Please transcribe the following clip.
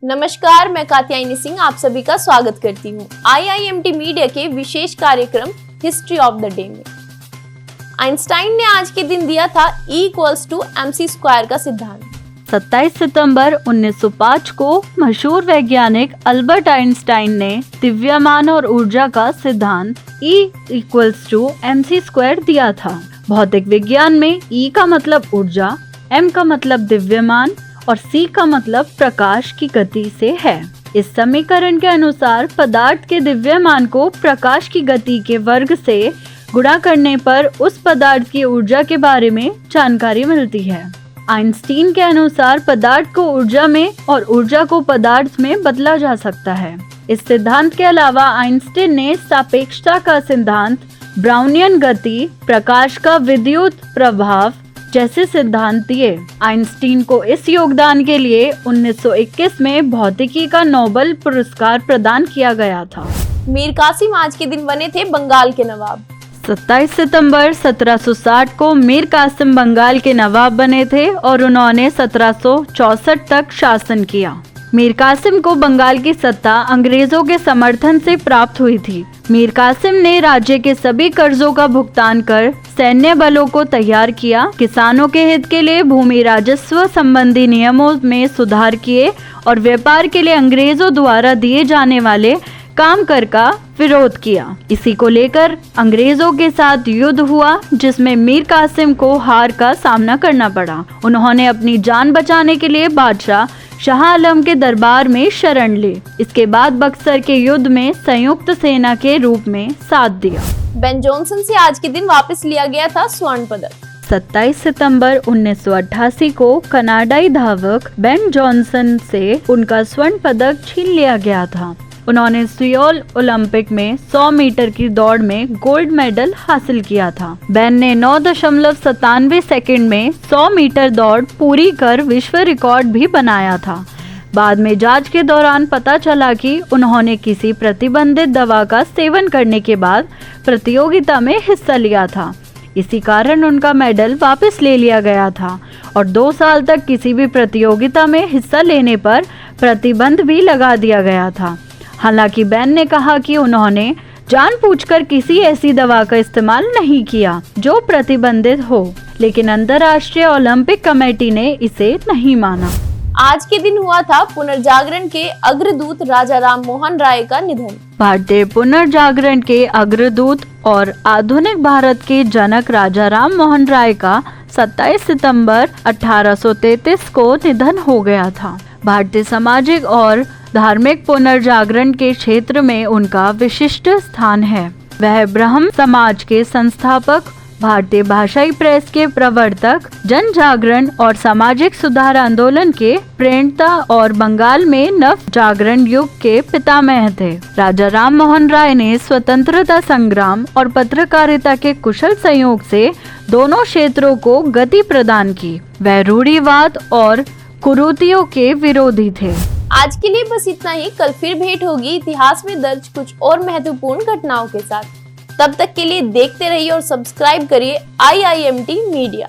नमस्कार, मैं कात्यायनी सिंह आप सभी का स्वागत करती हूँ IIMT मीडिया के विशेष कार्यक्रम हिस्ट्री ऑफ द डे में। आइंस्टाइन ने आज के दिन दिया था E=mc² का सिद्धांत। 27 सितंबर 1905 को मशहूर वैज्ञानिक अल्बर्ट आइंस्टाइन ने द्रव्यमान और ऊर्जा का सिद्धांत E=mc² दिया था। भौतिक विज्ञान में E का मतलब ऊर्जा, M का मतलब द्रव्यमान और C का मतलब प्रकाश की गति से है। इस समीकरण के अनुसार पदार्थ के द्रव्यमान को प्रकाश की गति के वर्ग से गुणा करने पर उस पदार्थ की ऊर्जा के बारे में जानकारी मिलती है। आइंस्टीन के अनुसार पदार्थ को ऊर्जा में और ऊर्जा को पदार्थ में बदला जा सकता है। इस सिद्धांत के अलावा आइंस्टीन ने सापेक्षता का सिद्धांत, ब्राउनियन गति, प्रकाश का विद्युत प्रभाव जैसे सिद्धांत दिए। आइंस्टीन को इस योगदान के लिए 1921 में भौतिकी का नोबेल पुरस्कार प्रदान किया गया था। मीर कासिम आज के दिन बने थे बंगाल के नवाब। 27 सितंबर 1760 को मीर कासिम बंगाल के नवाब बने थे और उन्होंने 1764 तक शासन किया। मीर कासिम को बंगाल की सत्ता अंग्रेजों के समर्थन से प्राप्त हुई थी। मीर कासिम ने राज्य के सभी कर्जों का भुगतान कर सैन्य बलों को तैयार किया, किसानों के हित के लिए भूमि राजस्व संबंधी नियमों में सुधार किए और व्यापार के लिए अंग्रेजों द्वारा दिए जाने वाले काम कर का विरोध किया। इसी को लेकर अंग्रेजों के साथ युद्ध हुआ, जिसमें मीर कासिम को हार का सामना करना पड़ा। उन्होंने अपनी जान बचाने के लिए बादशाह शाह आलम के दरबार में शरण ली। इसके बाद बक्सर के युद्ध में संयुक्त सेना के रूप में साथ दिया। बेन जॉनसन से आज के दिन वापस लिया गया था स्वर्ण पदक। 27 सितंबर 1988 को कनाडाई धावक बेन जॉनसन से उनका स्वर्ण पदक छीन लिया गया था। उन्होंने सियोल ओलंपिक में 100 मीटर की दौड़ में गोल्ड मेडल हासिल किया था। बेन ने 9.97 सेकंड में 100 मीटर दौड़ पूरी कर विश्व रिकॉर्ड भी बनाया था। बाद में जांच के दौरान पता चला कि उन्होंने किसी प्रतिबंधित दवा का सेवन करने के बाद प्रतियोगिता में हिस्सा लिया था। इसी कारण उनका मेडल वापस ले लिया गया था और 2 साल तक किसी भी प्रतियोगिता में हिस्सा लेने पर प्रतिबंध भी लगा दिया गया था। हालांकि बेन ने कहा कि उन्होंने जानबूझकर किसी ऐसी दवा का इस्तेमाल नहीं किया जो प्रतिबंधित हो, लेकिन अंतर्राष्ट्रीय ओलंपिक कमेटी ने इसे नहीं माना। आज के दिन हुआ था पुनर्जागरण के अग्रदूत राजा राम मोहन राय का निधन। भारतीय पुनर्जागरण के अग्रदूत और आधुनिक भारत के जनक राजा राम मोहन राय का 27 सितंबर 1833 को निधन हो गया था। भारतीय सामाजिक और धार्मिक पुनर्जागरण के क्षेत्र में उनका विशिष्ट स्थान है। वह ब्रह्म समाज के संस्थापक, भारतीय भाषाई प्रेस के प्रवर्तक, जन जागरण और सामाजिक सुधार आंदोलन के प्रणेता और बंगाल में नव जागरण युग के पितामह थे। राजा राम मोहन राय ने स्वतंत्रता संग्राम और पत्रकारिता के कुशल संयोग से दोनों क्षेत्रों को गति प्रदान की। वह रूढ़िवाद और कुरीतियों के विरोधी थे। आज के लिए बस इतना ही। कल फिर भेंट होगी इतिहास में दर्ज कुछ और महत्वपूर्ण घटनाओं के साथ। तब तक के लिए देखते रहिए और सब्सक्राइब करिए IIMT मीडिया।